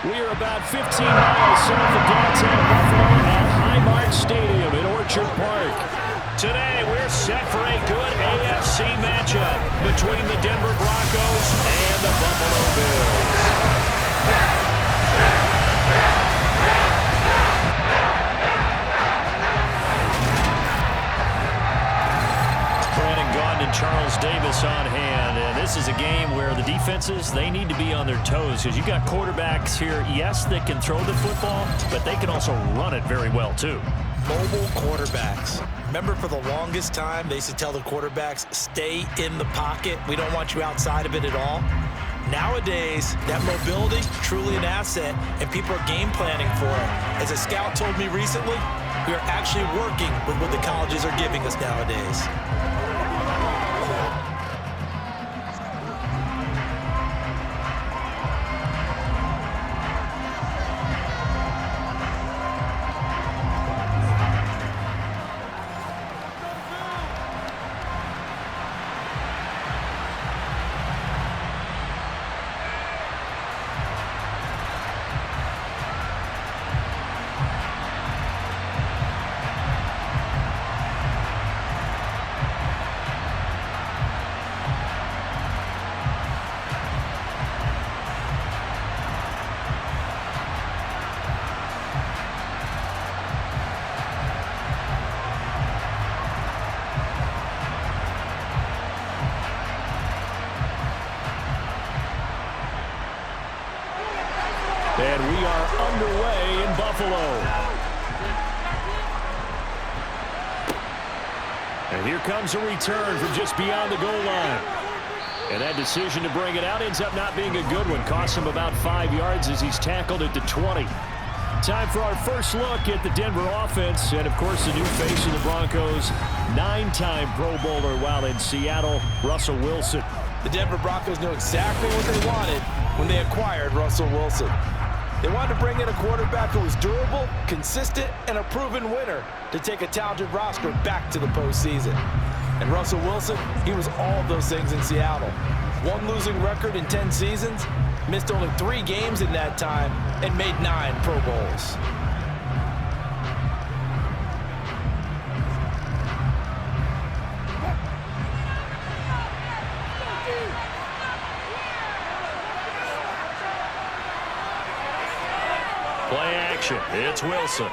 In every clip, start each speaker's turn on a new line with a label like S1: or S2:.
S1: We are about 15 miles south of downtown Buffalo at Highmark Stadium in Orchard Park. Today, we're set for a good AFC matchup between the Denver Broncos and the Buffalo Bills. And Charles Davis on hand, and this is a game where the defenses, they need to be on their toes because you got quarterbacks here, yes, that can throw the football, but they can also run it very well too.
S2: Mobile quarterbacks. Remember, for the longest time, they used to tell the quarterbacks, stay in the pocket. We don't want you outside of it at all. Nowadays, that mobility, truly an asset, and people are game planning for it. As a scout told me recently, we are actually working with what the colleges are giving us nowadays.
S1: And we are underway in Buffalo. And here comes a return from just beyond the goal line. And that decision to bring it out ends up not being a good one. Costs him about 5 yards as he's tackled at the 20. Time for our first look at the Denver offense. And, of course, the new face of the Broncos, 9-time Pro Bowler while in Seattle, Russell Wilson.
S2: The Denver Broncos knew exactly what they wanted when they acquired Russell Wilson. They wanted to bring in a quarterback who was durable, consistent, and a proven winner to take a talented roster back to the postseason. And Russell Wilson, he was all of those things in Seattle. One losing record in 10 seasons, missed only 3 games in that time, and made 9 Pro Bowls.
S1: Play action. It's Wilson.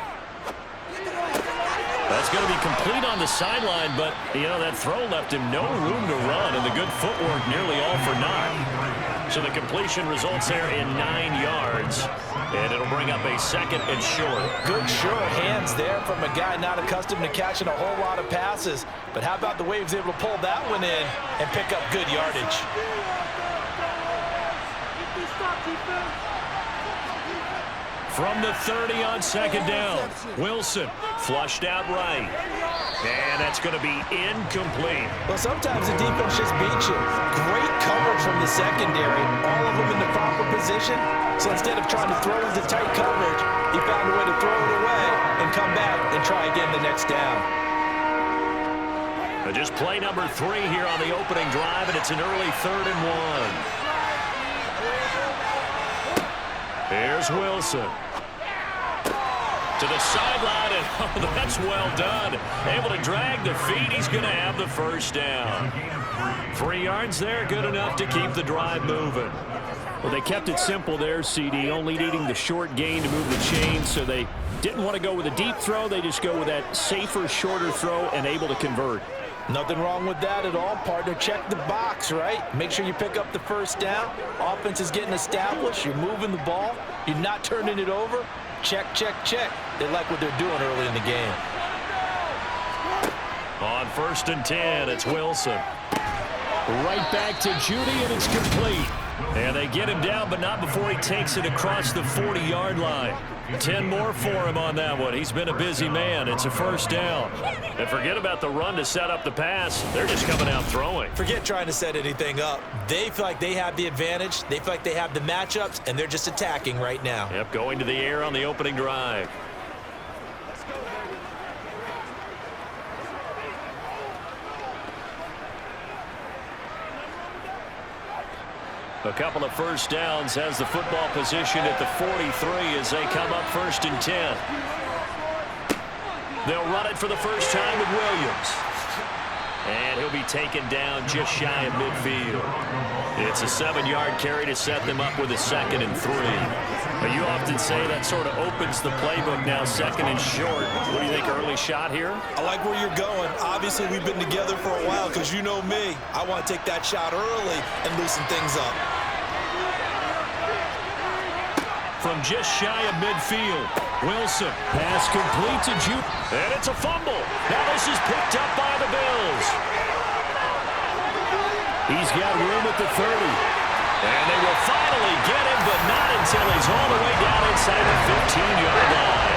S1: That's going to be complete on the sideline, but, you know, that throw left him no room to run, and the good footwork nearly all for naught. So the completion results there in 9 yards, and it'll bring up a second and short.
S2: Good, sure hands there from a guy not accustomed to catching a whole lot of passes. But how about the way he was able to pull that one in and pick up good yardage?
S1: From the 30 on second down, Wilson flushed out right. And that's going to be incomplete.
S2: Well, sometimes the defense just beats you. Great coverage from the secondary, all of them in the proper position. So instead of trying to throw into tight coverage, he found a way to throw it away and come back and try again the next down.
S1: Just play number 3 here on the opening drive, and it's an early 3rd and 1. Here's Wilson. To the sideline, and oh, that's well done. Able to drag the feet. He's going to have the first down. 3 yards there, good enough to keep the drive moving. Well, they kept it simple there, CD, only needing the short gain to move the chains, so they didn't want to go with a deep throw. They just go with that safer, shorter throw and able to convert.
S2: Nothing wrong with that at all, partner. Check the box, right? Make sure you pick up the first down. Offense is getting established. You're moving the ball. You're not turning it over. Check, check, check. They like what they're doing early in the game.
S1: On 1st and 10, it's Wilson. Right back to Judy, and it's complete. And they get him down, but not before he takes it across the 40-yard line. 10 more for him on that one. He's been a busy man. It's a first down. And forget about the run to set up the pass. They're just coming out throwing.
S2: Forget trying to set anything up. They feel like they have the advantage. They feel like they have the matchups, and they're just attacking right now.
S1: Yep, going to the air on the opening drive. A couple of first downs, has the football position at the 43 as they come up 1st and 10. They'll run it for the first time with Williams. And he'll be taken down just shy of midfield. It's a 7-yard carry to set them up with a 2nd and 3. But you often say that sort of opens the playbook now, 2nd and short. What do you think, early shot here?
S2: I like where you're going. Obviously, we've been together for a while because you know me. I want to take that shot early and loosen things up.
S1: From just shy of midfield, Wilson, pass complete to Jude. And it's a fumble. Now this is picked up by the Bills. He's got room at the 30. And they will finally get him, but not until he's all the way down inside the 15-yard line.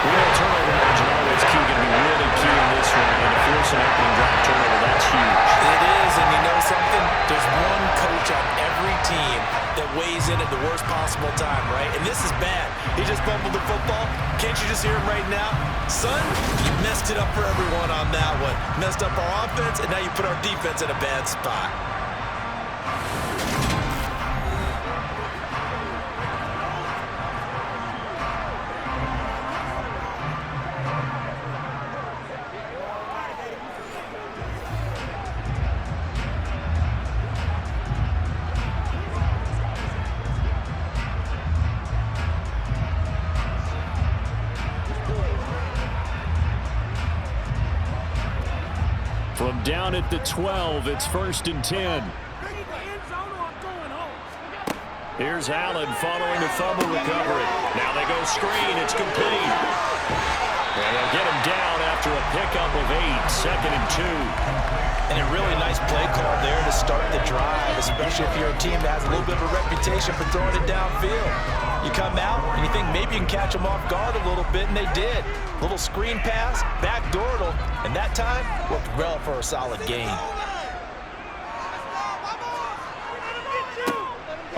S1: We know turnover margin always key, going to be really key in this one. And to force an opening drive turnover, that's huge.
S2: It is, and you know something? There's one coach on every team that weighs in at the worst possible time, right? And this is bad. He just fumbled the football. Can't you just hear him right now? Son, you messed it up for everyone on that one. Messed up our offense, and now you put our defense in a bad spot.
S1: From down at the 12, it's 1st and 10. Here's Allen following the fumble recovery. Now they go screen. It's complete. And they'll get him down after a pickup of 8, 2nd and 2.
S2: And a really nice play call there to start the drive, especially if you're a team that has a little bit of a reputation for throwing it downfield. You come out and you think maybe you can catch them off guard a little bit, and they did. Little screen pass, backdoored them, and that time worked well for a solid gain.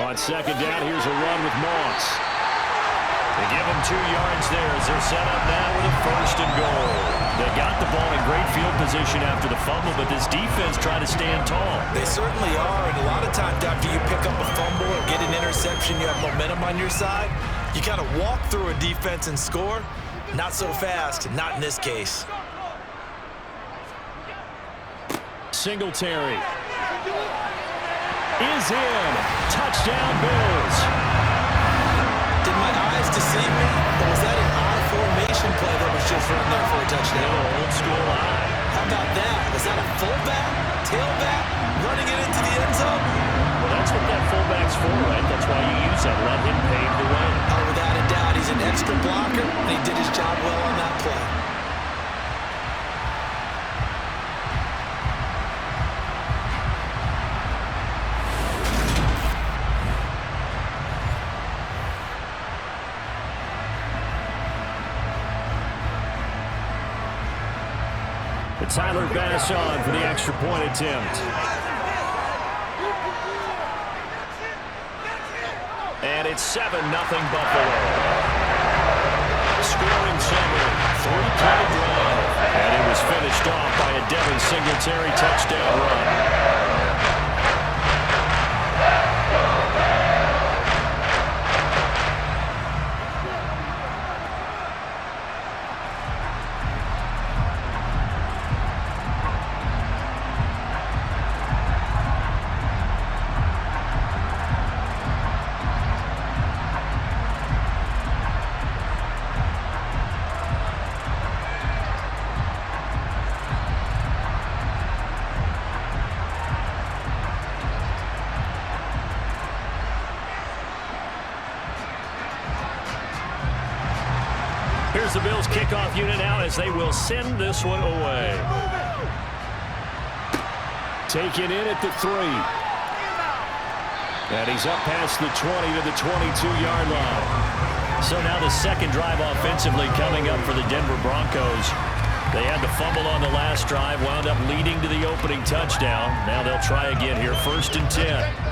S1: On 2nd down, here's a run with Moss. They give him 2 yards there as they're set up now with a 1st and goal. They got the ball in great field position after the fumble, but this defense trying to stand tall.
S2: They certainly are, and a lot of times after you pick up a fumble or get an interception, you have momentum on your side. You kind of walk through a defense and score. Not so fast, not in this case.
S1: Singletary is in. Touchdown, Bills.
S2: Did my eyes deceive me, or was that an I formation play that was just run there for a touchdown?
S1: No, old school eye.
S2: How about that? Was that a fullback, tailback, running it into the end zone?
S1: Well, that's what that fullback's for, right? That's why you use that. Let him pave the way.
S2: Oh, without a doubt, he's an extra blocker, and he did his job well on that play.
S1: Tyler Bass on for the extra point attempt. And it's 7-0 Buffalo. Scoring summary, 3-play drive. And it was finished off by a Devin Singletary touchdown run. Here's the Bills kickoff unit now as they will send this one away. Taken in at the 3. And he's up past the 20 to the 22-yard line. So now the second drive offensively coming up for the Denver Broncos. They had the fumble on the last drive, wound up leading to the opening touchdown. Now they'll try again here, 1st and 10.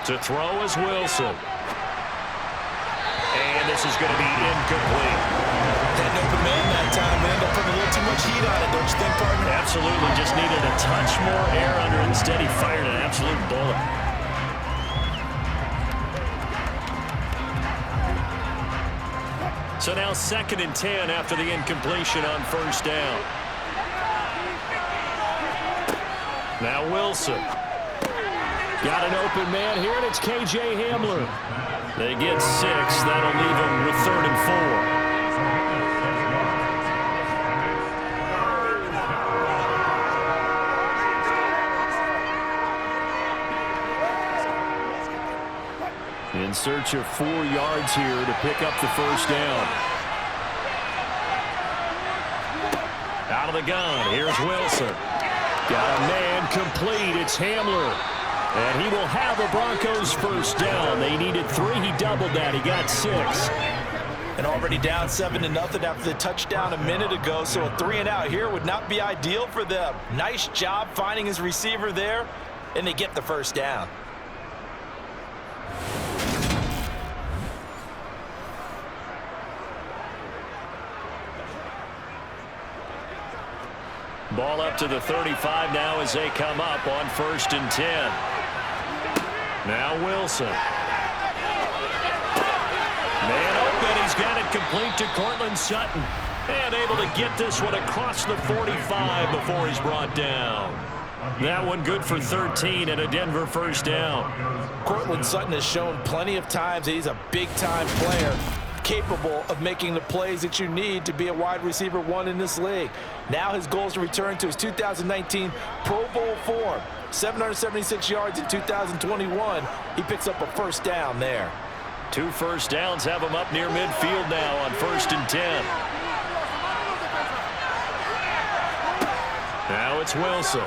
S1: To throw is Wilson. And this is going to be incomplete.
S2: Had an open man that time, man. They're putting a little too much heat on it, don't you think, partner?
S1: Absolutely. Just needed a touch more air under it. Instead, he fired an absolute bullet. So now 2nd and 10 after the incompletion on first down. Now Wilson. Got an open man here, and it's K.J. Hamler. They get 6. That'll leave them with 3rd and 4. In search of 4 yards here to pick up the first down. Out of the gun, here's Wilson. Got a man complete, it's Hamler. And he will have the Broncos first down. They needed 3, he doubled that, he got 6.
S2: And already down 7-0 after the touchdown a minute ago, so a 3-and-out here would not be ideal for them. Nice job finding his receiver there, and they get the first down.
S1: Ball up to the 35 now as they come up on 1st and 10. Now Wilson. Man open. He's got it complete to Cortland Sutton. And able to get this one across the 45 before he's brought down. That one good for 13 and a Denver first down.
S2: Cortland Sutton has shown plenty of times that he's a big-time player, capable of making the plays that you need to be a wide receiver 1 in this league. Now his goal is to return to his 2019 Pro Bowl form. 776 yards in 2021. He picks up a first down there.
S1: 2 first downs have him up near midfield now on 1st and 10. Now it's Wilson.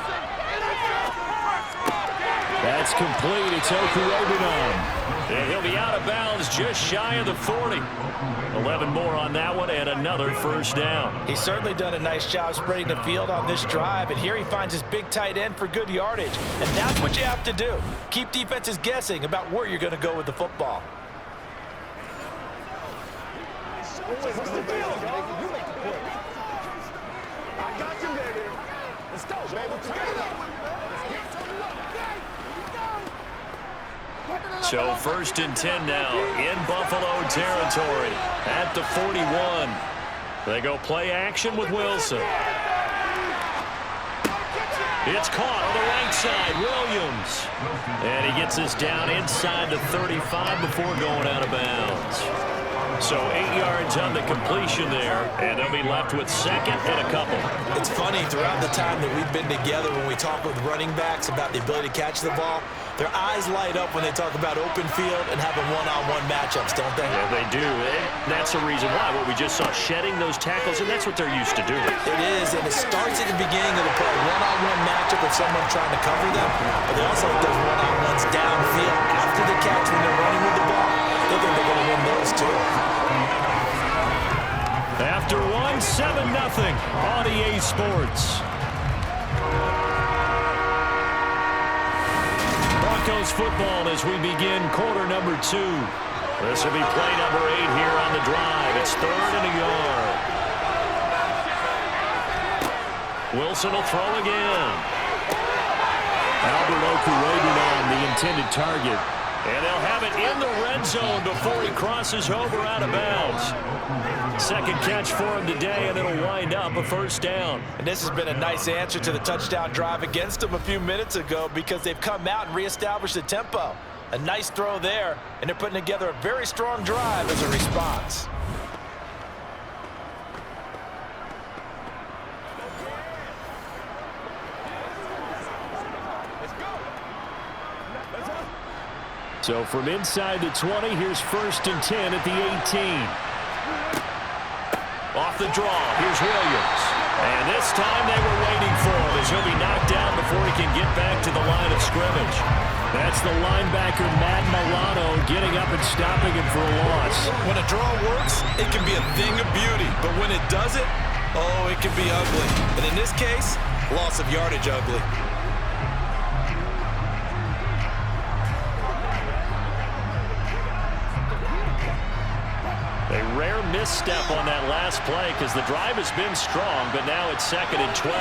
S1: That's complete. It's Okurebunon. And he'll be out of bounds just shy of the 40. 11 more on that one and another first down.
S2: He's certainly done a nice job spreading the field on this drive, and here he finds his big tight end for good yardage. And that's what you have to do. Keep defenses guessing about where you're going to go with the football.
S3: I got you, baby. Let's go, baby.
S1: So 1st and 10 now in Buffalo territory at the 41. They go play action with Wilson. It's caught on the right side, Williams. And he gets this down inside the 35 before going out of bounds. So 8 yards on the completion there, and they'll be left with 2nd and a couple.
S2: It's funny, throughout the time that we've been together, when we talk with running backs about the ability to catch the ball, their eyes light up when they talk about open field and having one-on-one matchups, don't they?
S1: Yeah, they do. And that's the reason why. What we just saw, shedding those tackles, and that's what they're used to doing.
S2: It is, and it starts at the beginning of the play. One-on-one matchup with someone trying to cover them, but they also have those one-on-ones downfield after the catch when they're running with the ball. They think they're going to win those too.
S1: After 7-0 on EA Sports. Broncos football as we begin quarter number 2. This will be play number 8 here on the drive. It's 3rd and a yard. Wilson will throw again. Albert Okurebunon, the intended target. And they'll have it in the red zone before he crosses over out of bounds. Second catch for him today, and it'll wind up a first down.
S2: And this has been a nice answer to the touchdown drive against them a few minutes ago, because they've come out and reestablished the tempo. A nice throw there, and they're putting together a very strong drive as a response.
S1: So from inside the 20, here's 1st and 10 at the 18. Off the draw, here's Williams. And this time they were waiting for him as he'll be knocked down before he can get back to the line of scrimmage. That's the linebacker, Madden getting up and stopping him for a loss.
S2: When a draw works, it can be a thing of beauty. But when it doesn't, oh, it can be ugly. And in this case, loss of yardage ugly.
S1: misstep on that last play because the drive has been strong, but now it's 2nd and 12.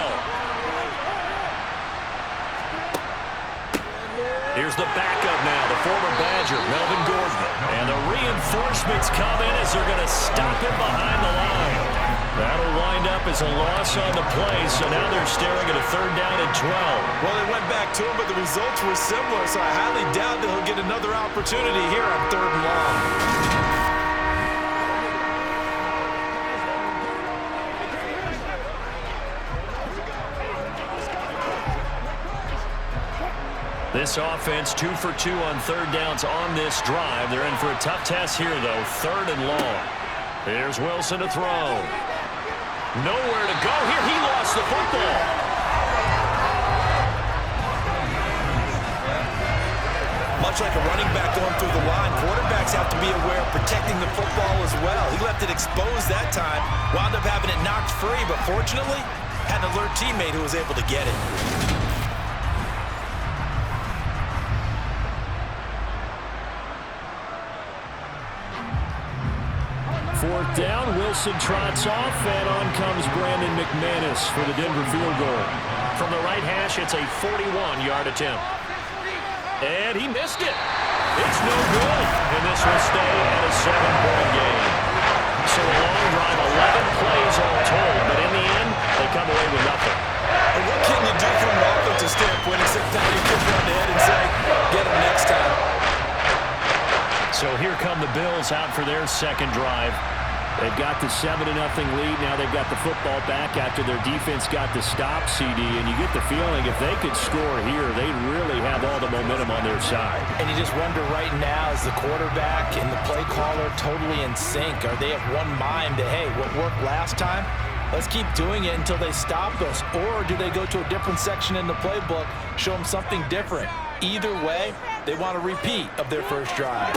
S1: Here's the backup now, the former Badger, Melvin Gordon. And the reinforcements come in as they're going to stop him behind the line. That'll wind up as a loss on the play, so now they're staring at a 3rd down and 12.
S2: Well, they went back to him, but the results were similar, so I highly doubt that he'll get another opportunity here on 3rd and long.
S1: This offense 2 for 2 on 3rd downs on this drive. They're in for a tough test here, though. 3rd and long. Here's Wilson to throw. Nowhere to go here. He lost the football.
S2: Much like a running back going through the line, quarterbacks have to be aware of protecting the football as well. He left it exposed that time, wound up having it knocked free, but fortunately, had an alert teammate who was able to get it.
S1: 4th down, Wilson trots off, and on comes Brandon McManus for the Denver field goal. From the right hash, it's a 41-yard attempt. And he missed it. It's no good, and this will stay at a 7-point game. So a long drive, 11 plays all told, but in the end, they come away with nothing.
S2: And what can you do from an offensive standpoint except down your kick on the head and say, get him next time?
S1: So here come the Bills out for their 2nd drive. They've got the 7-0 lead. Now they've got the football back after their defense got the stop, CD. And you get the feeling if they could score here, they really have all the momentum on their side.
S2: And you just wonder right now, is the quarterback and the play caller totally in sync? Are they of one mind that, hey, what worked last time? Let's keep doing it until they stop us. Or do they go to a different section in the playbook, show them something different? Either way, they want a repeat of their first drive.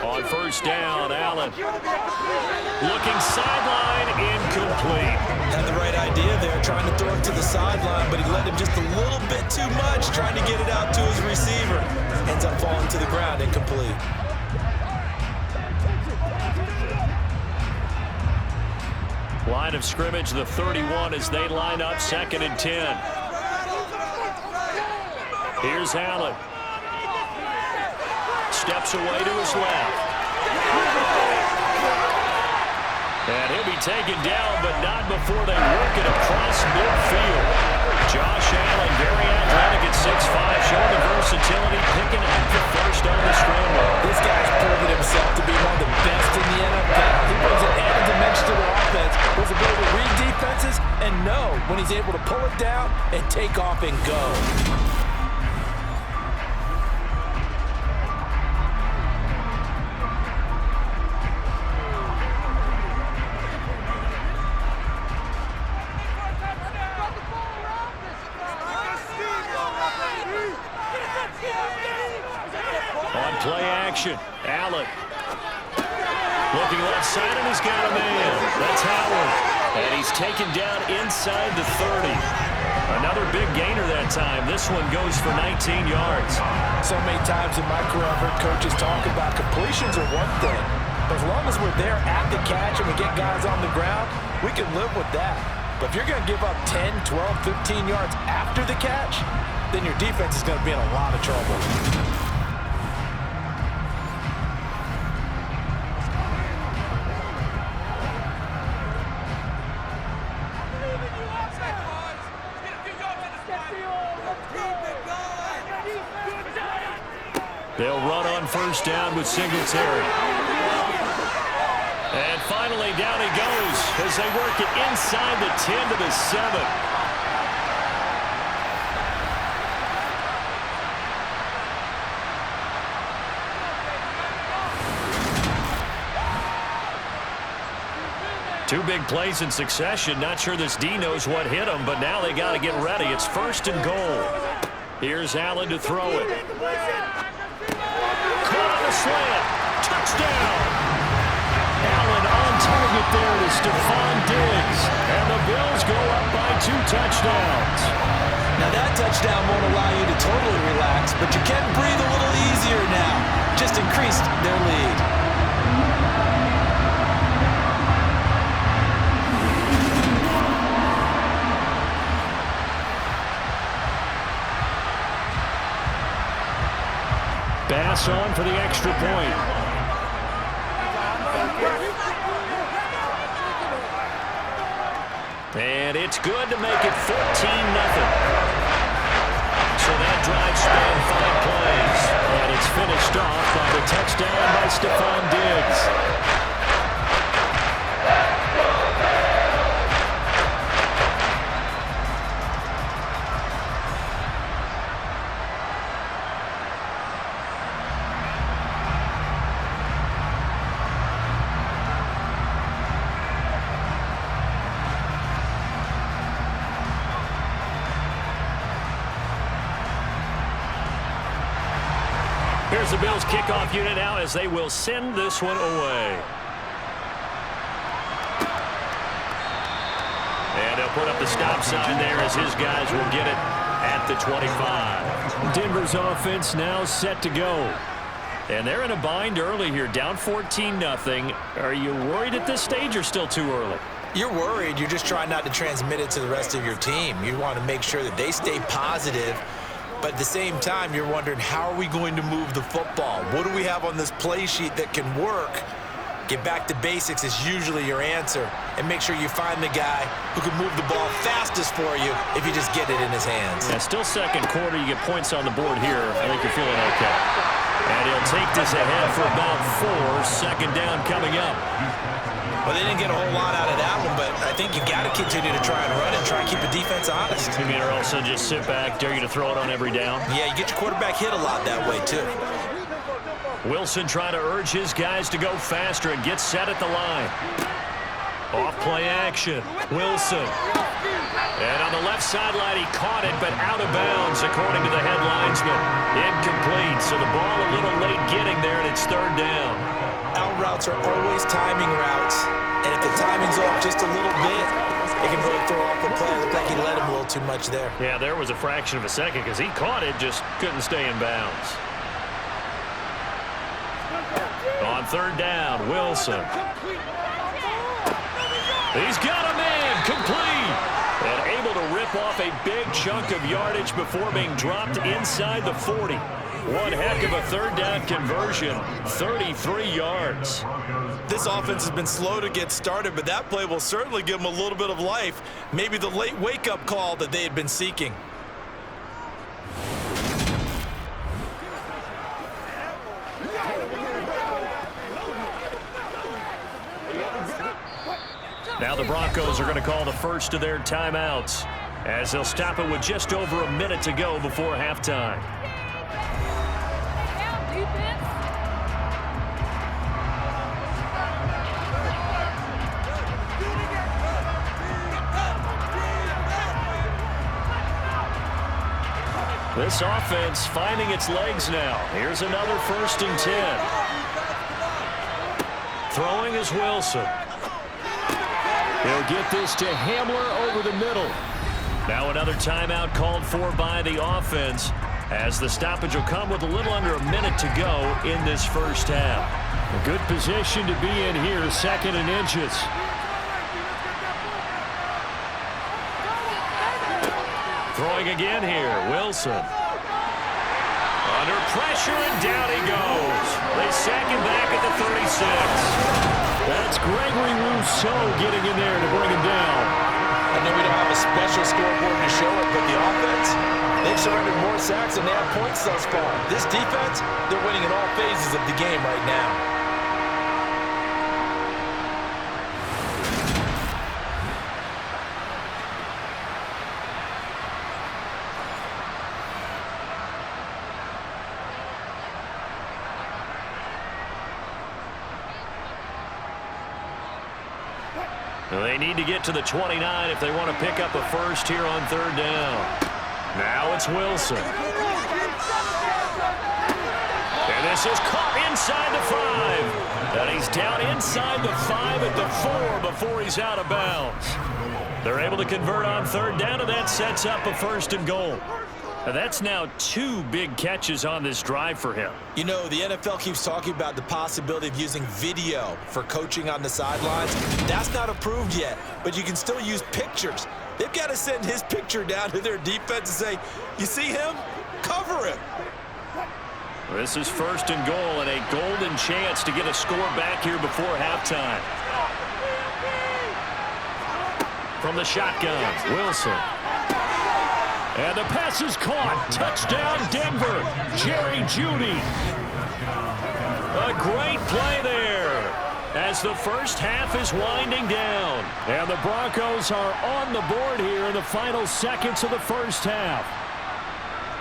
S1: On 1st down, Allen looking sideline, incomplete.
S2: Had the right idea there, trying to throw it to the sideline, but he let him just a little bit too much, trying to get it out to his receiver. Ends up falling to the ground, incomplete.
S1: Line of scrimmage, the 31 as they line up 2nd and 10. Here's Allen. Steps away to his left. And he'll be taken down, but not before they work it across midfield. Josh Allen, very athletic at 6'5", showing the versatility, picking up the first on the scramble.
S2: This guy's proven himself to be one of the best in the NFL. He brings an added dimension to the offense, his ability to read defenses and know when he's able to pull it down and take off and go.
S1: Play action. Allen looking left side, and he's got a man. That's Howard. And he's taken down inside the 30. Another big gainer that time. This one goes for 19 yards.
S2: So many times in my career, I've heard coaches talk about completions are one thing. But as long as we're there at the catch and we get guys on the ground, we can live with that. But if you're going to give up 10, 12, 15 yards after the catch, then your defense is going to be in a lot of trouble.
S1: They'll run on 1st down with Singletary. And finally, down he goes as they work it inside the 10 to the 7. Two big plays in succession. Not sure this D knows what hit him, but now they got to get ready. It's 1st and goal. Here's Allen to throw it. Slant. Touchdown. Allen on target there to Stephon Diggs. And the Bills go up by 2 touchdowns.
S2: Now that touchdown won't allow you to totally relax, but you can breathe a little easier now. Just increased their lead.
S1: pass on for the extra point. And it's good to make it 14-0. So that drive spanned 5 plays. And it's finished off by the touchdown by Stephon Diggs. Here's the Bills kickoff unit now as they will send this one away. And they'll put up the stop sign there as his guys will get it at the 25. Denver's offense now set to go. And they're in a bind early here, down 14-0. Are you worried at this stage or still too early?
S2: You're worried. You're just trying not to transmit it to the rest of your team. You want to make sure that they stay positive. But at the same time, you're wondering, how are we going to move the football? What do we have on this play sheet that can work? Get back to basics is usually your answer. And make sure you find the guy who can move the ball fastest for you if you just get it in his hands.
S1: Yeah, still second quarter. You get points on the board here. I think you're feeling okay. And he'll take this ahead for about 4. Second down coming up.
S2: Well, they didn't get a whole lot out of that one, but I think you got to continue to try and run and try and keep the defense honest.
S1: You mean, or also just sit back, dare you to throw it on every down?
S2: Yeah, you get your quarterback hit a lot that way, too.
S1: Wilson trying to urge his guys to go faster and get set at the line. Off play action. Wilson. And on the left sideline, he caught it, but out of bounds, according to the head linesman. Incomplete, so the ball a little late getting there, and it's third down.
S2: Out routes are always timing routes, and if the timing's off just a little bit, it can really throw off the play. It looked like he let him a little too much there.
S1: Yeah, there was a fraction of a second because he caught it, just couldn't stay in bounds. On third down, Wilson. He's got a man, complete. And able to rip off a big chunk of yardage before being dropped inside the 40. One heck of a third down conversion, 33 yards.
S2: This offense has been slow to get started, but that play will certainly give them a little bit of life. Maybe the late wake-up call that they had been seeking.
S1: Now the Broncos are going to call the first of their timeouts as they'll stop it with just over a minute to go before halftime. This offense finding its legs now. Here's another 1st and 10. Throwing is Wilson. He'll get this to Hamler over the middle. Now another timeout called for by the offense as the stoppage will come with a little under a minute to go in this first half. A good position to be in here, 2nd and inches. Throwing again here, Wilson. Under pressure, and down he goes. They sack him back at the 36. That's Gregory Rousseau getting in there to bring him down.
S2: I know we don't have a special scoreboard to show it, but the offense, they've surrendered more sacks than they have points thus far. This defense, they're winning in all phases of the game right now.
S1: They need to get to the 29 if they want to pick up a first here on third down. Now it's Wilson. And this is caught inside the 5. And he's down inside the 5 at the 4 before he's out of bounds. They're able to convert on third down, and that sets up a 1st and goal. Now that's now 2 big catches on this drive for him.
S2: You know, the NFL keeps talking about the possibility of using video for coaching on the sidelines. That's not approved yet, but you can still use pictures. They've got to send his picture down to their defense and say, you see him? Cover him.
S1: This is 1st and goal and a golden chance to get a score back here before halftime. From the shotgun, Wilson. And the pass is caught. Touchdown, Denver. Jerry Jeudy. A great play there as the first half is winding down. And the Broncos are on the board here in the final seconds of the first half.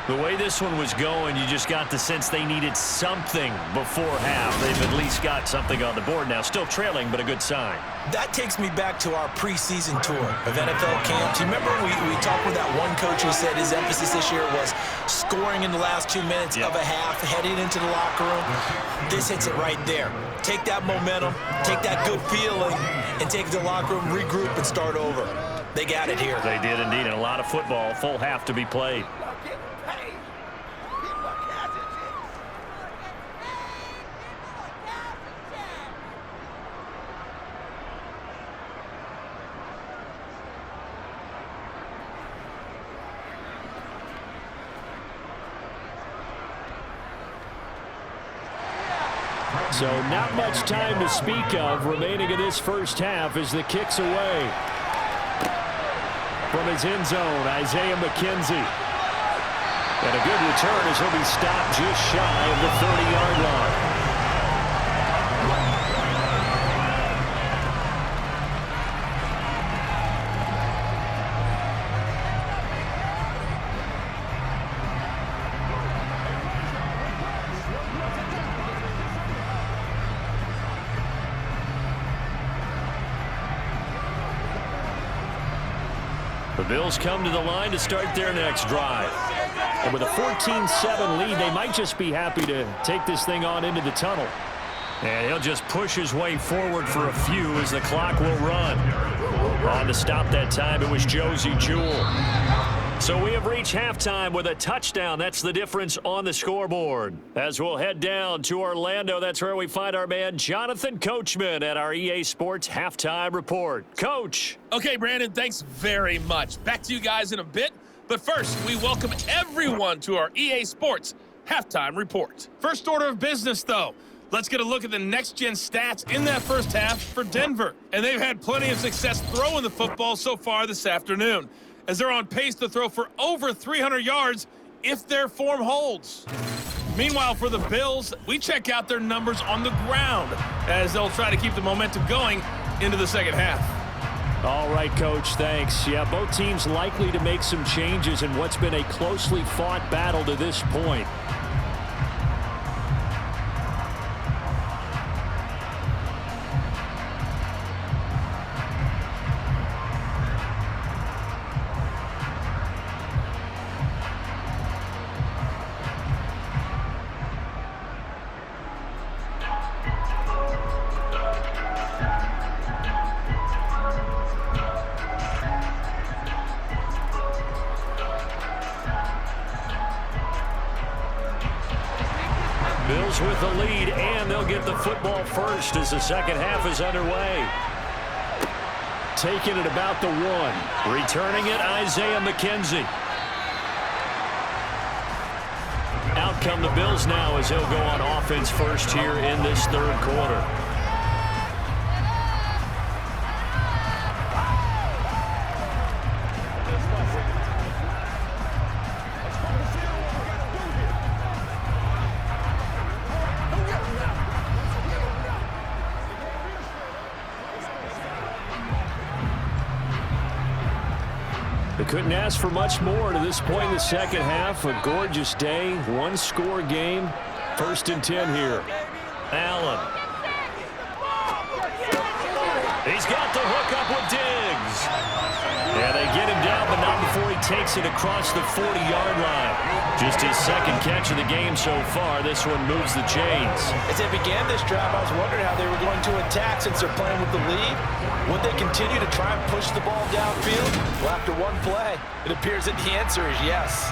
S1: The way this one was going, you just got the sense they needed something before half. They've at least got something on the board now. Still trailing, but a good sign.
S2: That takes me back to our preseason tour of NFL camps. You remember we talked with that one coach who said his emphasis this year was scoring in the last 2 minutes of a half, heading into the locker room. This hits it right there. Take that momentum, take that good feeling, and take it to the locker room, regroup, and start over. They got it here.
S1: They did indeed, and a lot of football, full half to be played.
S4: So not much time to speak of remaining in this first half as the kick's away. From his end zone, Isaiah McKenzie. And a good return as he'll be stopped just shy of the 30-yard line.
S1: The Bills come to the line to start their next drive.
S4: And with a 14-7 lead, they might just be happy to take this thing on into the tunnel.
S1: And he'll just push his way forward for a few as the clock will run. On to stop that time, it was Josie Jewell. So we have reached halftime with a touchdown. That's the difference on the scoreboard. As we'll head down to Orlando, that's where we find our man Jonathan Coachman at our EA Sports Halftime Report. Coach.
S5: Okay, Brandon, thanks very much. Back to you guys in a bit. But first, we welcome everyone to our EA Sports Halftime Report. First order of business, though. Let's get a look at the next-gen stats in that first half for Denver. And they've had plenty of success throwing the football so far this afternoon, as they're on pace to throw for over 300 yards if their form holds. Meanwhile, for the Bills, we check out their numbers on the ground as they'll try to keep the momentum going into the second half.
S4: All right, Coach, thanks. Yeah, both teams likely to make some changes in what's been a closely fought battle to this point.
S1: Bills with the lead, and they'll get the football first as the second half is underway.
S4: Taking it about the 1.
S1: Returning it, Isaiah McKenzie. Out come the Bills now as they'll go on offense first here in this third quarter.
S4: They couldn't ask for much more to this point in the second half. A gorgeous day, one-score game. 1st and 10 here.
S1: Allen. He's got the hook up with Diggs. Yeah, they get him down, but not before he takes it across the 40-yard line. Just his second catch of the game so far. This one moves the chains.
S2: As they began this drive, I was wondering how they were going to attack since they're playing with the lead. Would they continue to try and push the ball downfield? Well, after one play, it appears that the answer is yes.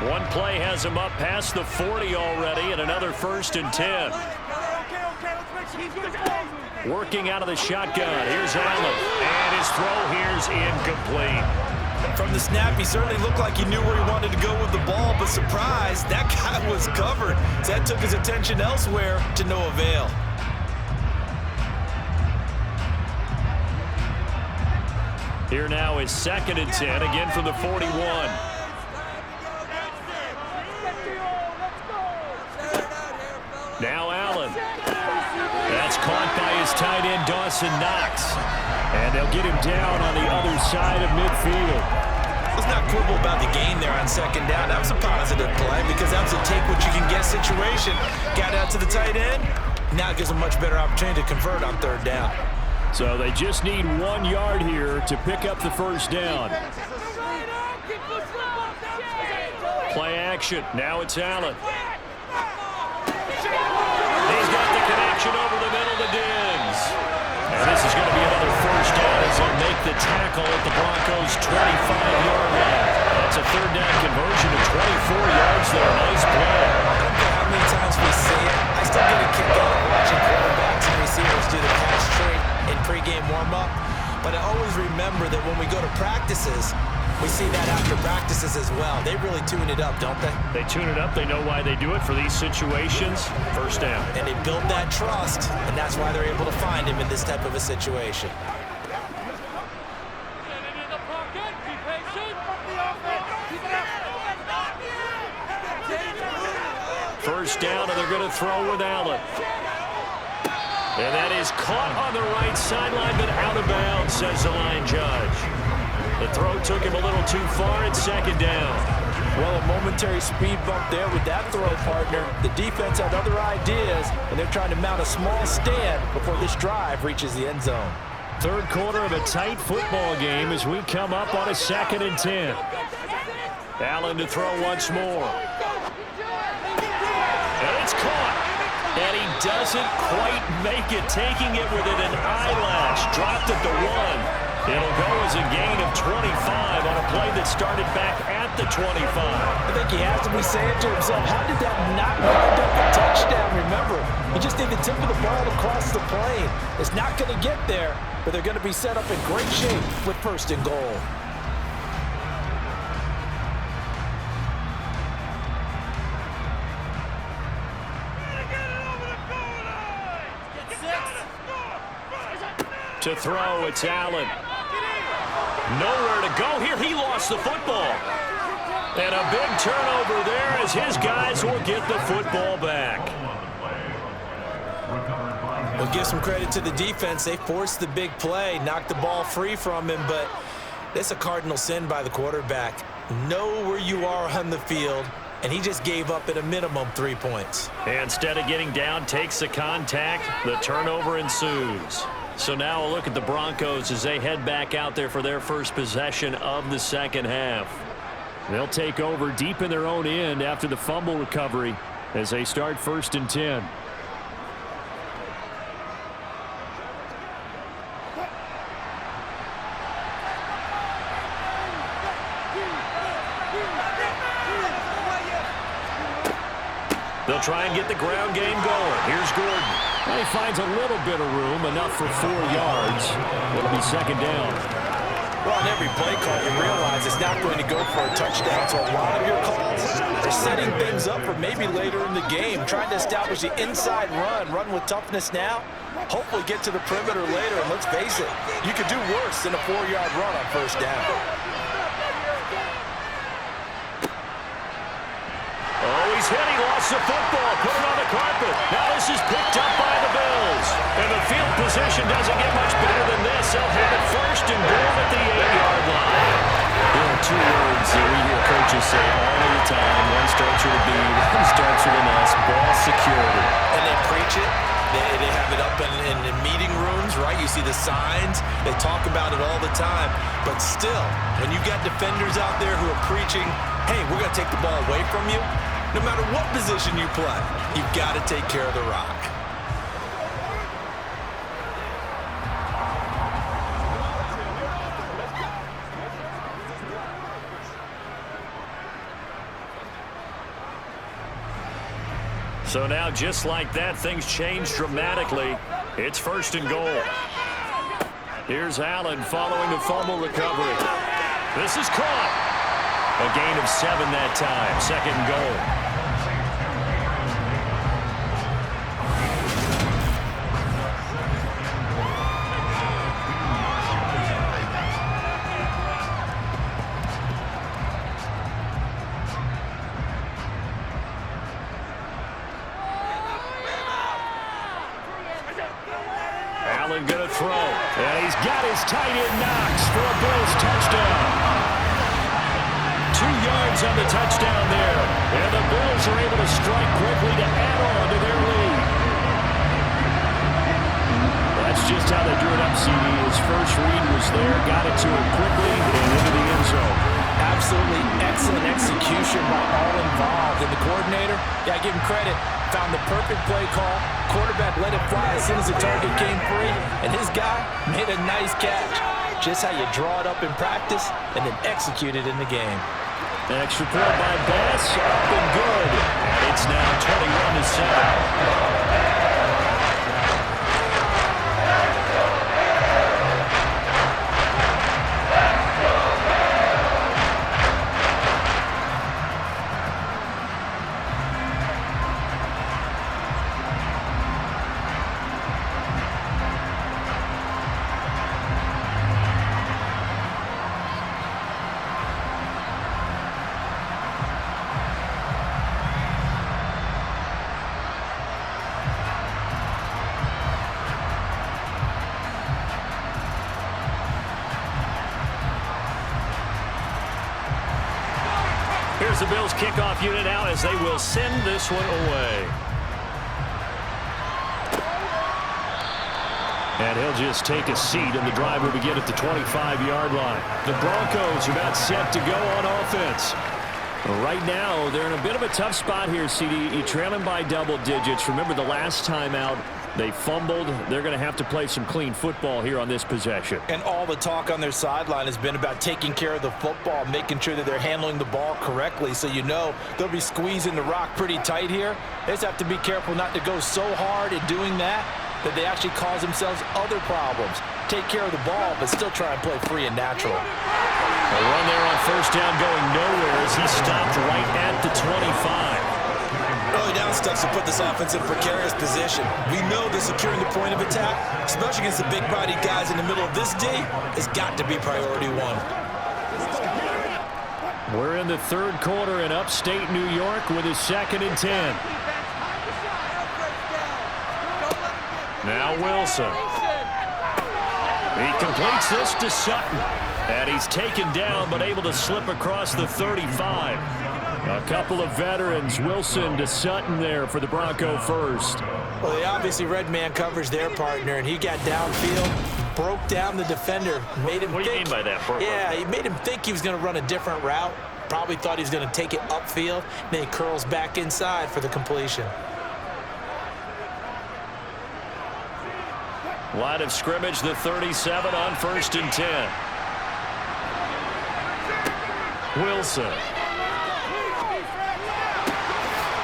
S1: One play has him up past the 40 already, and another 1st and 10.
S4: Working out of the shotgun. Here's Allen. And his throw here's incomplete.
S2: From the snap, he certainly looked like he knew where he wanted to go with the ball, but surprise, that guy was covered. So that took his attention elsewhere to no avail.
S4: Here now is 2nd and 10, again from the 41. Now Allen. That's caught by his tight end, Dawson Knox. And they'll get him down on the other side of midfield.
S2: Let's not quibble about the gain there on 2nd down. That was a positive play because that was a take-what-you-can-get situation. Got out to the tight end. Now it gives a much better opportunity to convert on 3rd down.
S4: So they just need 1 yard here to pick up the 1st down. Play action. Now it's Allen. He's got the connection over the middle to Diggs. And this is going to be another 1st down as they'll make the tackle at the Broncos' 25-yard line. That's a 3rd down conversion of 24 yards there. Nice play.
S2: I don't care how many times we see it. I still get a kick out of watching quarterbacks and receivers do the pass straight in pregame warm-up. But I always remember that when we go to practices, we see that after practices as well. They really tune it up, don't they?
S4: They tune it up. They know why they do it for these situations. 1st down.
S2: And they build that trust, and that's why they're able to find him in this type of a situation.
S4: First down, and they're going to throw with Allen. And that is caught on the right sideline, but out of bounds, says the line judge. The throw took him a little too far. It's 2nd down.
S2: Well, a momentary speed bump there with that throw, partner. The defense had other ideas, and they're trying to mount a small stand before this drive reaches the end zone.
S4: 3rd quarter of a tight football game as we come up on a 2nd and 10. Allen to throw once more. And it's caught. And he doesn't quite make it, taking it within an eyelash. Dropped at the 1. It'll go as a gain of 25 on a play that started back at the 25.
S2: I think he has to be saying to himself, how did that not wind up a touchdown? Remember, you just need the tip of the ball across the plane. It's not going to get there, but they're going to be set up in great shape with 1st and goal.
S4: To throw, it's Allen. Nowhere to go here. He lost the football. And a big turnover there as his guys will get the football back.
S2: We'll give some credit to the defense. They forced the big play, knocked the ball free from him, but it's a cardinal sin by the quarterback. Know where you are on the field, and he just gave up at a minimum 3 points.
S4: And instead of getting down, takes the contact. The turnover ensues. So now a look at the Broncos as they head back out there for their first possession of the 2nd half. They'll take over deep in their own end after the fumble recovery as they start 1st and 10. They'll try and get the ground game going. Here's Gordon. Well, he finds a little bit of room, enough for 4 yards. It'll be 2nd down.
S2: Well, on every play call, you realize it's not going to go for a touchdown. So a lot of your calls are setting things up for maybe later in the game, trying to establish the inside run with toughness now, hopefully get to the perimeter later. And let's face it, you could do worse than a 4-yard run on 1st down.
S4: Oh, he's hit. He lost the football. Put it on the carpet. Now this is picked up by the Bills. And the field position doesn't get much better than this. They'll have it 1st and goal at the 8-yard line. There are 2 words that we hear coaches say all the time. One starts with a B, one starts with an S. Ball security.
S2: And they preach it. They have it up in meeting rooms, right? You see the signs. They talk about it all the time. But still, when you got defenders out there who are preaching, hey, we're going to take the ball away from you, no matter what position you play, you've got to take care of the rock.
S4: So now, just like that, things change dramatically.
S1: It's first and goal. Here's Allen following the fumble recovery. This is caught. A gain of 7 that time. Second and goal. Allen going to throw. And he's got his tight end Knox for a Bills touchdown. 2 yards on the touchdown there. And the Bills are able to strike quickly to add on to their lead. That's just how they drew it up, CD. His first read was there, got it to him quickly, and into the end zone.
S2: Absolutely excellent execution by all involved. And the coordinator, yeah, give him credit, found the perfect play call. Quarterback let it fly as soon as the target came free, and his guy made a nice catch. Just how you draw it up in practice and then execute it in the game.
S1: An extra point by Bass, up and good. It's now 21-7. Here's the Bills kickoff unit now as they will send this one away. And he'll just take a seat, and the drive will begin at the 25-yard line. The Broncos are about set to go on offense. Right now, they're in a bit of a tough spot here, CD. You're trailing by double digits. Remember the last time out, they fumbled. They're going to have to play some clean football here on this possession.
S2: And all the talk on their sideline has been about taking care of the football, making sure that they're handling the ball correctly. So you know they'll be squeezing the rock pretty tight here. They just have to be careful not to go so hard in doing that they actually cause themselves other problems. Take care of the ball, but still try and play free and natural.
S1: A run there on first down going nowhere as he stopped right at the 25.
S2: Early down stuff to put this offense in a precarious position. We know that securing the point of attack, especially against the big-bodied guys in the middle of this D, has got to be priority one.
S1: We're in the third quarter in upstate New York with a 2nd and 10. Now Wilson. He completes this to Sutton. And he's taken down but able to slip across the 35. A couple of veterans, Wilson to Sutton there for the Bronco first.
S2: Well, they obviously red man coverage their partner, and he got downfield, broke down the defender, made him
S1: What do you mean by that?
S2: Yeah, he made him think he was going to run a different route. Probably thought he was going to take it upfield. Then he curls back inside for the completion.
S1: Line of scrimmage, the 37 on 1st and 10. Wilson.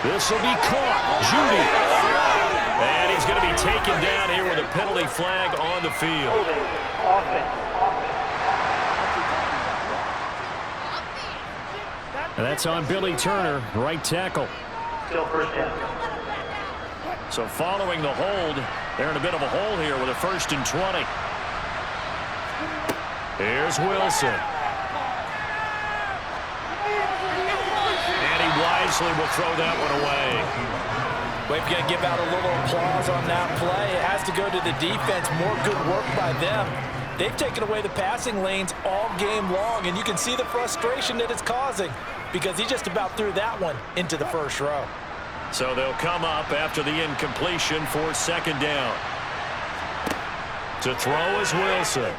S1: This will be caught. Judy. And he's going to be taken down here with a penalty flag on the field. And that's on Billy Turner, right tackle.
S6: Still first down.
S1: So following the hold, they're in a bit of a hole here with a 1st and 20. Here's Wilson. And he wisely will throw that one away.
S2: We've got to give out a little applause on that play. It has to go to the defense. More good work by them. They've taken away the passing lanes all game long, and you can see the frustration that it's causing because he just about threw that one into the first row.
S1: So they'll come up after the incompletion for 2nd down. To throw is Wilson.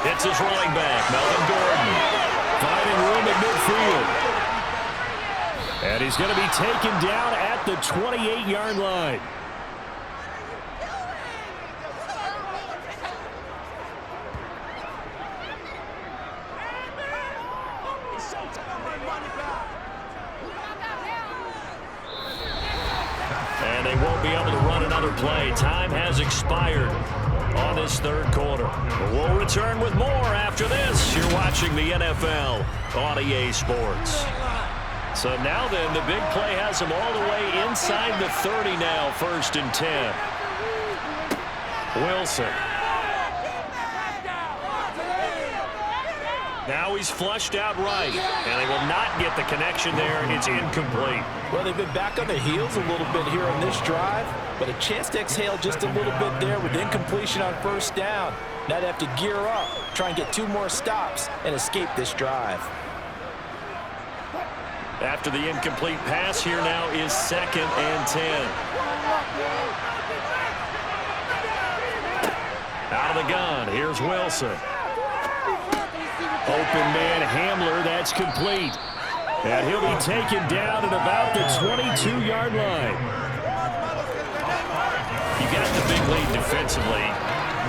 S1: It's his running back, Melvin Gordon. Finding room at midfield. And he's going to be taken down at the 28-yard line. won't be able to run another play. Time has expired on this third quarter. We'll return with more after this. You're watching the NFL on EA Sports. So now then, the big play has him all the way inside the 30 now, 1st and 10. Wilson. Now he's flushed out right, and they will not get the connection there. It's incomplete.
S2: Well, they've been back on their heels a little bit here on this drive, but a chance to exhale just a little bit there with incompletion on 1st down. Now they have to gear up, try and get 2 more stops, and escape this drive.
S1: After the incomplete pass, here now is 2nd and 10. Out of the gun, here's Wilson. Open man Hamler, that's complete. And he'll be taken down at about the 22-yard line. You got the big lead defensively.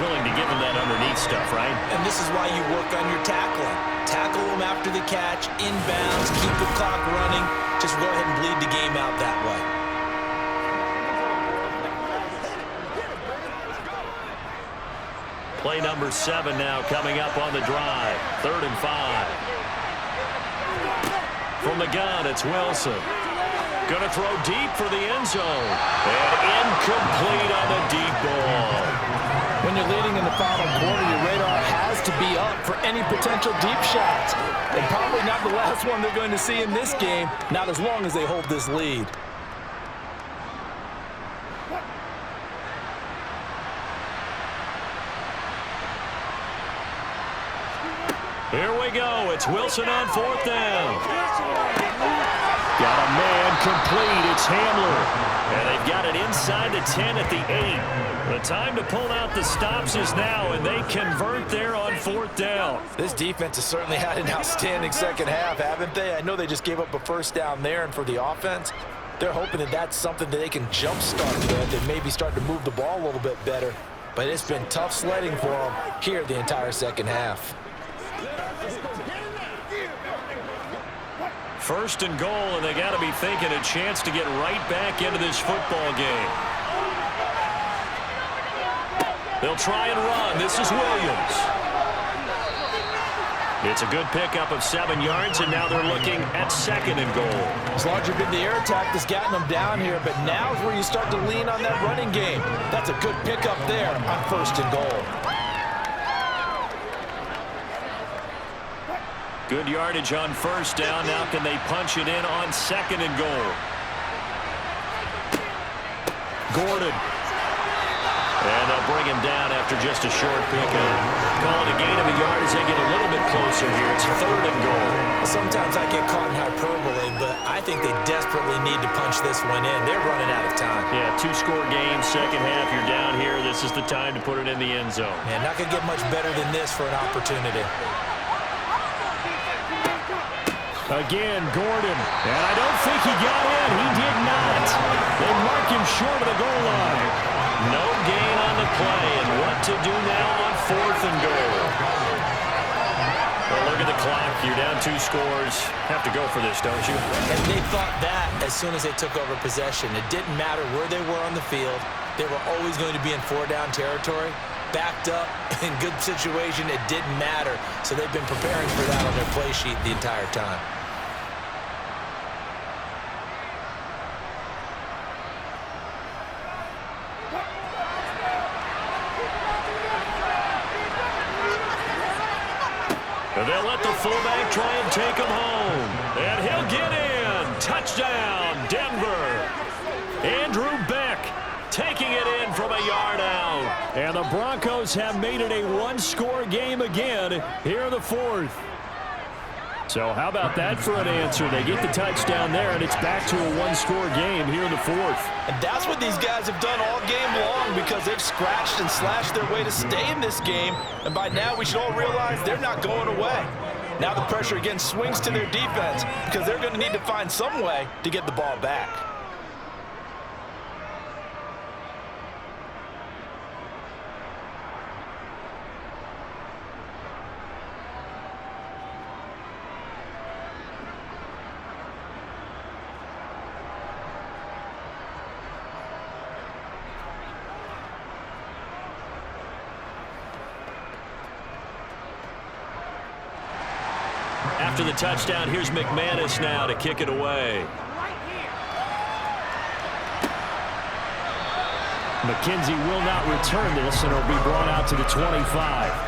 S1: Willing to give him that underneath stuff, right?
S2: And this is why you work on your tackling. Tackle them after the catch, inbounds, keep the clock running. Just go ahead and bleed the game out that way.
S1: Play number 7 now coming up on the drive. 3rd and 5. From the gun, it's Wilson. Going to throw deep for the end zone. And incomplete on the deep ball.
S2: When you're leading in the final quarter, your radar has to be up for any potential deep shots. And probably not the last one they're going to see in this game, not as long as they hold this lead.
S1: Here we go. It's Wilson on 4th down. Got a man complete. It's Hamler. And they've got it inside the 10 at the 8. The time to pull out the stops is now, and they convert there on 4th down.
S2: This defense has certainly had an outstanding second half, haven't they? I know they just gave up a 1st down there, and for the offense, they're hoping that that's something that they can jumpstart with and maybe start to move the ball a little bit better. But it's been tough sledding for them here the entire second half.
S1: 1st and goal, and they got to be thinking a chance to get right back into this football game. They'll try and run. This is Williams. It's a good pickup of 7 yards, and now they're looking at 2nd and goal.
S2: It's largely been the air attack that's gotten them down here, but now is where you start to lean on that running game. That's a good pickup there on 1st and goal.
S1: Good yardage on 1st down. Now can they punch it in on 2nd and goal? Gordon. And they'll bring him down after just a short pickup. Call it a gain of a yard as they get a little bit closer here. It's 3rd and goal.
S2: Sometimes I get caught in hyperbole, but I think they desperately need to punch this one in. They're running out of time.
S1: Yeah, 2-score game, second half. You're down here. This is the time to put it in the end zone.
S2: Man, not going to get much better than this for an opportunity.
S1: Again, Gordon. And I don't think he got in. He did not. They mark him short of the goal line. No gain on the play. And what to do now on 4th and goal? Well, look at the clock. You're down 2 scores. Have to go for this, don't you?
S2: And they thought that as soon as they took over possession. It didn't matter where they were on the field. They were always going to be in 4-down territory. Backed up, in good situation, it didn't matter. So they've been preparing for that on their play sheet the entire time.
S1: And they'll let the fullback try and take him home. And he'll get in. Touchdown, Denver. Andrew Beck taking it in from a yard out. And the Broncos have made it a 1-score game again here in the 4th. So how about that for an answer? They get the touchdown there, and it's back to a 1-score game here in the 4th.
S2: And that's what these guys have done all game long because they've scratched and slashed their way to stay in this game. And by now, we should all realize they're not going away. Now the pressure again swings to their defense because they're going to need to find some way to get the ball back.
S1: After the touchdown, here's McManus now to kick it away.
S4: McKenzie will not return this, and it'll be brought out to the 25.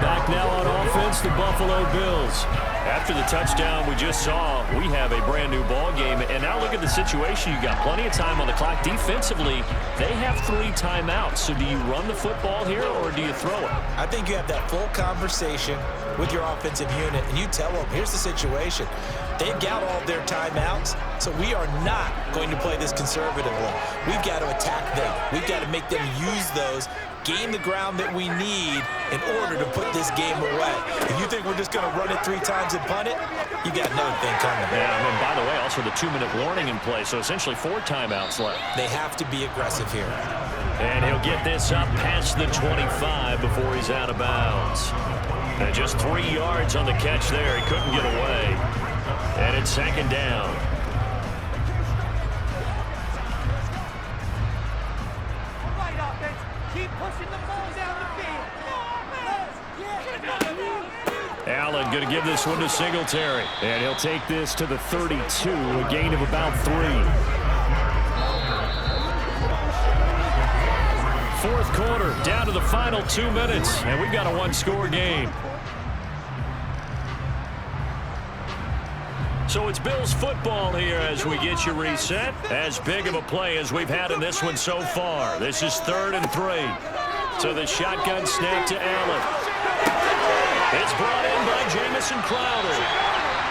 S4: Back now on offense, the Buffalo Bills.
S1: After the touchdown we just saw, we have a brand-new ball game. And now look at the situation. You got plenty of time on the clock. Defensively, they have 3 timeouts. So do you run the football here, or do you throw it?
S2: I think you have that full conversation with your offensive unit, and you tell them, here's the situation. They've got all of their timeouts, so we are not going to play this conservatively. We've got to attack them. We've got to make them use those, gain the ground that we need in order to put this game away. If you think we're just going to run it 3 times and punt it, you got another thing coming.
S1: Yeah, and then, by the way, also the 2-minute warning in play, so essentially 4 timeouts left.
S2: They have to be aggressive here.
S1: And he'll get this up past the 25 before he's out of bounds. And just 3 yards on the catch there. He couldn't get away. And it's 2nd down.
S6: All right, offense. Keep pushing the ball down the field.
S1: Allen going to give this one to Singletary.
S4: And he'll take this to the 32, a gain of about 3.
S1: 4th quarter, down to the final 2 minutes, and we've got a 1-score game. So it's Bills football here as we get you reset. As big of a play as we've had in this one so far. This is 3rd and 3. So the shotgun snap to Allen. It's brought in by Jamison Crowder.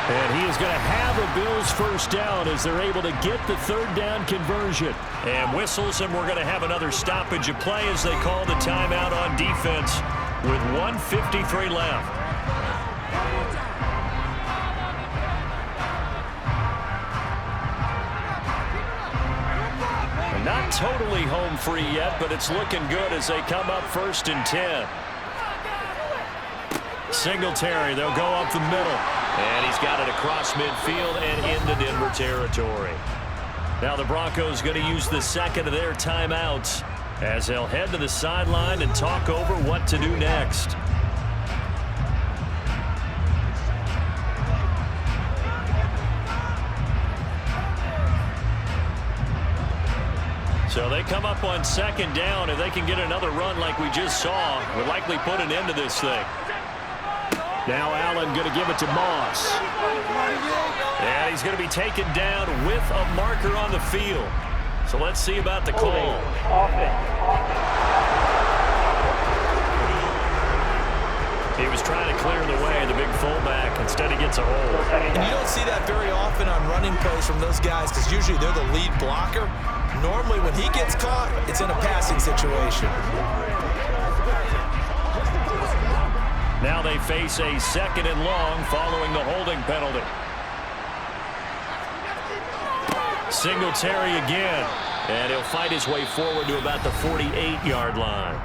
S4: And he is going to have a Bills first down as they're able to get the 3rd down conversion.
S1: And whistles, and we're going to have another stoppage of play as they call the timeout on defense with 1:53 left. Not totally home free yet, but it's looking good as they come up 1st and 10. Singletary, they'll go up the middle. And he's got it across midfield and into Denver territory. Now the Broncos going to use the 2nd of their timeouts as they'll head to the sideline and talk over what to do next. So they come up on 2nd down. If they can get another run like we just saw, would likely put an end to this thing.
S4: Now Allen going to give it to Moss.
S1: And he's going to be taken down with a marker on the field. So let's see about the call. He was trying to clear the way, the big fullback. Instead, he gets a hold.
S2: And you don't see that very often on running plays from those guys because usually they're the lead blocker. Normally, when he gets caught, it's in a passing situation.
S1: Now they face a 2nd and long following the holding penalty. Singletary again. And he'll fight his way forward to about the 48-yard line.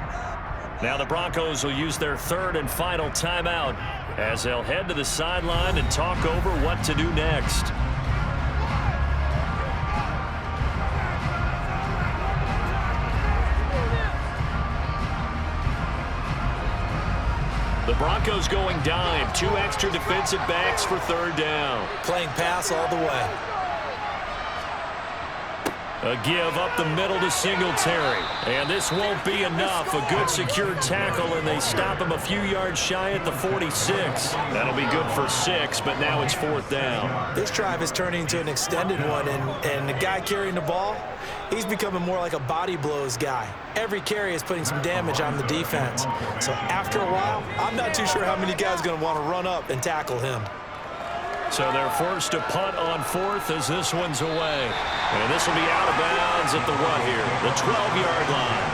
S1: Now the Broncos will use their 3rd and final timeout as they'll head to the sideline and talk over what to do next. The Broncos going dime. 2 extra defensive backs for 3rd down.
S2: Playing pass all the way.
S1: A give up the middle to Singletary. And this won't be enough. A good secure tackle, and they stop him a few yards shy at the 46. That'll be good for 6, but now it's 4th down.
S2: This drive is turning into an extended one, and the guy carrying the ball, he's becoming more like a body blows guy. Every carry is putting some damage on the defense. So after a while, I'm not too sure how many guys are going to want to run up and tackle him.
S1: So they're forced to punt on 4th as this one's away. And this will be out of bounds at the what here? The 12-yard line.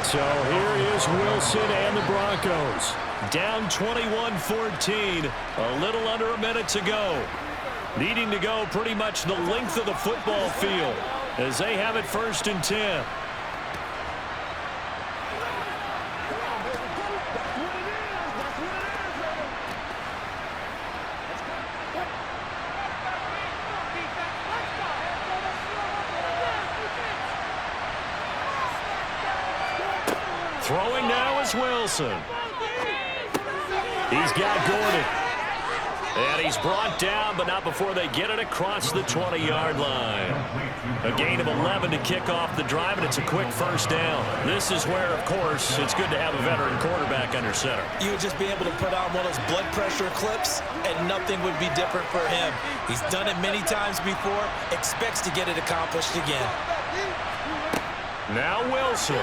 S4: So here is Wilson and the Broncos.
S1: Down 21-14. A little under a minute to go. Needing to go pretty much the length of the football field as they have it 1st and 10. Throwing now is Wilson. He's got Gordon. And he's brought down, but not before they get it across the 20-yard line. A gain of 11 to kick off the drive, and it's a quick first down. This is where, of course, it's good to have a veteran quarterback under center.
S2: You would just be able to put on one of those blood pressure clips, and nothing would be different for him. He's done it many times before, expects to get it accomplished again.
S1: Now Wilson.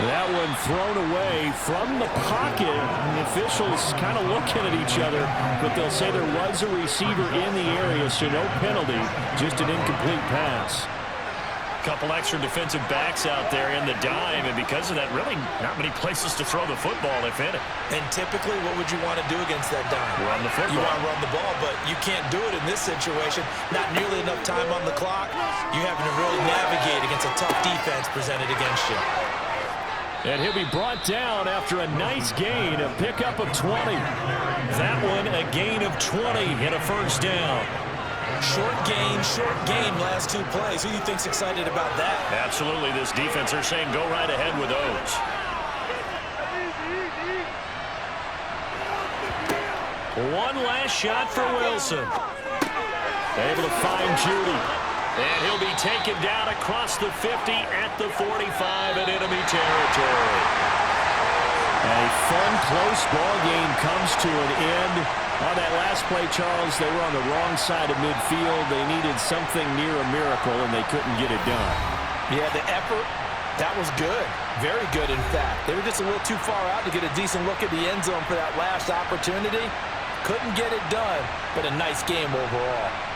S4: That one thrown away from the pocket. The officials kind of looking at each other, but they'll say there was a receiver in the area, so no penalty, just an incomplete pass.
S1: Couple extra defensive backs out there in the dime, and because of that, really not many places to throw the football, if any.
S2: And typically, what would you want to do against that dime?
S1: Run the football.
S2: You want to run the ball, but you can't do it in this situation. Not nearly enough time on the clock. You're having to really navigate against a tough defense presented against you.
S4: And he'll be brought down after a nice gain, a pickup of 20.
S1: That one, a gain of 20 and a first down.
S2: Short gain, last two plays. Who do you think's excited about that?
S1: Absolutely, this defense, they're saying go right ahead with those. One last shot for Wilson.
S4: Able to find Judy.
S1: And he'll be taken down across the 50 at the 45 in enemy territory.
S4: A fun, close ball game comes to an end. On that last play, Charles, they were on the wrong side of midfield. They needed something near a miracle, and they couldn't get it done.
S2: Yeah, the effort, that was good. Very good, in fact. They were just a little too far out to get a decent look at the end zone for that last opportunity. Couldn't get it done, but a nice game overall.